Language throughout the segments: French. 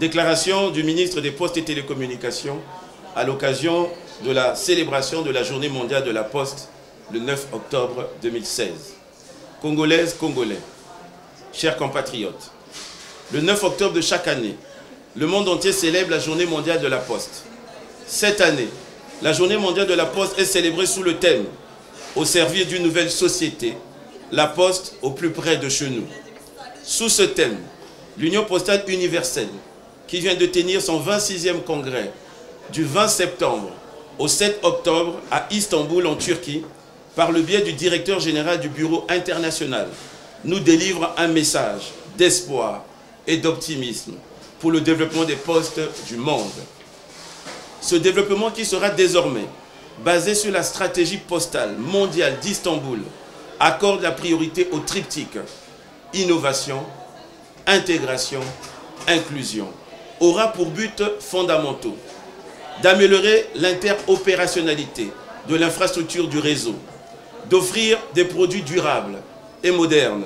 Déclaration du ministre des Postes et Télécommunications à l'occasion de la célébration de la Journée mondiale de la Poste le 9 octobre 2016. Congolaises, Congolais, chers compatriotes, le 9 octobre de chaque année, le monde entier célèbre la Journée mondiale de la Poste. Cette année, la Journée mondiale de la Poste est célébrée sous le thème « Au service d'une nouvelle société, la Poste au plus près de chez nous ». Sous ce thème, l'Union postale universelle, qui vient de tenir son 26e congrès du 20 septembre au 7 octobre à Istanbul en Turquie, par le biais du directeur général du Bureau international, nous délivre un message d'espoir et d'optimisme pour le développement des postes du monde. Ce développement qui sera désormais basé sur la stratégie postale mondiale d'Istanbul accorde la priorité au triptyque innovation, intégration, inclusion, aura pour but fondamentaux d'améliorer l'interopérationnalité de l'infrastructure du réseau, d'offrir des produits durables et modernes,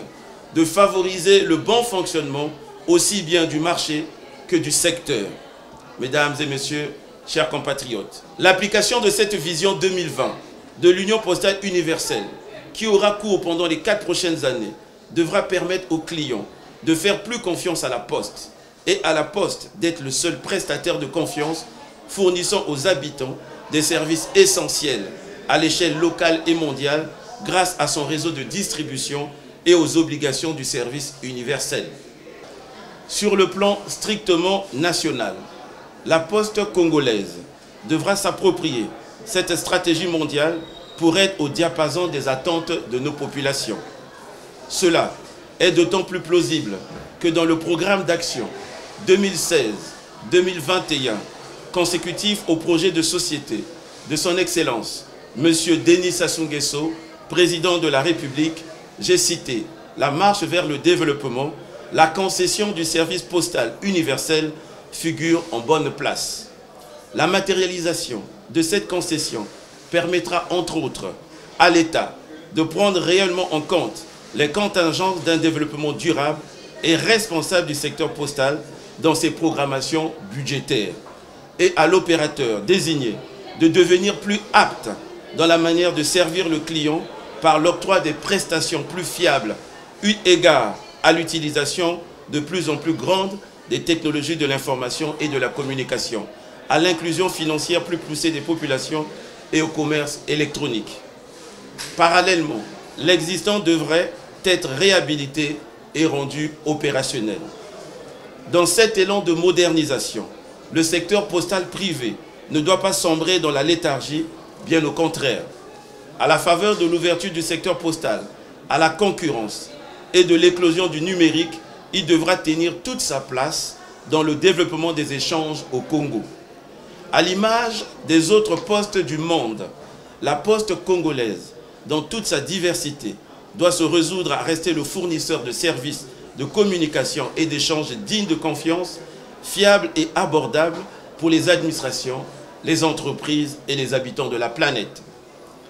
de favoriser le bon fonctionnement aussi bien du marché que du secteur. Mesdames et messieurs, chers compatriotes, l'application de cette vision 2020 de l'Union postale universelle, qui aura cours pendant les 4 prochaines années, devra permettre aux clients de faire plus confiance à la Poste et à la Poste d'être le seul prestataire de confiance fournissant aux habitants des services essentiels à l'échelle locale et mondiale grâce à son réseau de distribution et aux obligations du service universel. Sur le plan strictement national, la Poste congolaise devra s'approprier cette stratégie mondiale pour être au diapason des attentes de nos populations. Cela est d'autant plus plausible que dans le programme d'action 2016-2021 consécutif au projet de société de son Excellence, M. Denis Sassou Nguesso, président de la République, j'ai cité la marche vers le développement, la concession du service postal universel figure en bonne place. La matérialisation de cette concession permettra entre autres à l'État de prendre réellement en compte les contingences d'un développement durable et responsable du secteur postal dans ses programmations budgétaires et à l'opérateur désigné de devenir plus apte dans la manière de servir le client par l'octroi des prestations plus fiables eu égard à l'utilisation de plus en plus grande des technologies de l'information et de la communication, à l'inclusion financière plus poussée des populations et au commerce électronique. Parallèlement, l'existant devrait être réhabilité et rendu opérationnel. Dans cet élan de modernisation, le secteur postal privé ne doit pas sombrer dans la léthargie, bien au contraire. À la faveur de l'ouverture du secteur postal à la concurrence et de l'éclosion du numérique, il devra tenir toute sa place dans le développement des échanges au Congo. À l'image des autres postes du monde, la poste congolaise, dans toute sa diversité, doit se résoudre à rester le fournisseur de services de communication et d'échanges dignes de confiance, fiables et abordables pour les administrations, les entreprises et les habitants de la planète.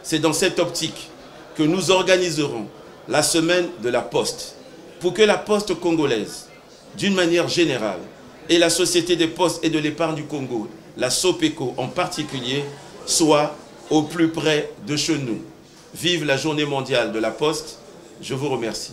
C'est dans cette optique que nous organiserons la semaine de la Poste, pour que la Poste congolaise, d'une manière générale, et la Société des Postes et de l'Épargne du Congo, la SOPECO en particulier, soient au plus près de chez nous. Vive la Journée mondiale de la Poste, je vous remercie.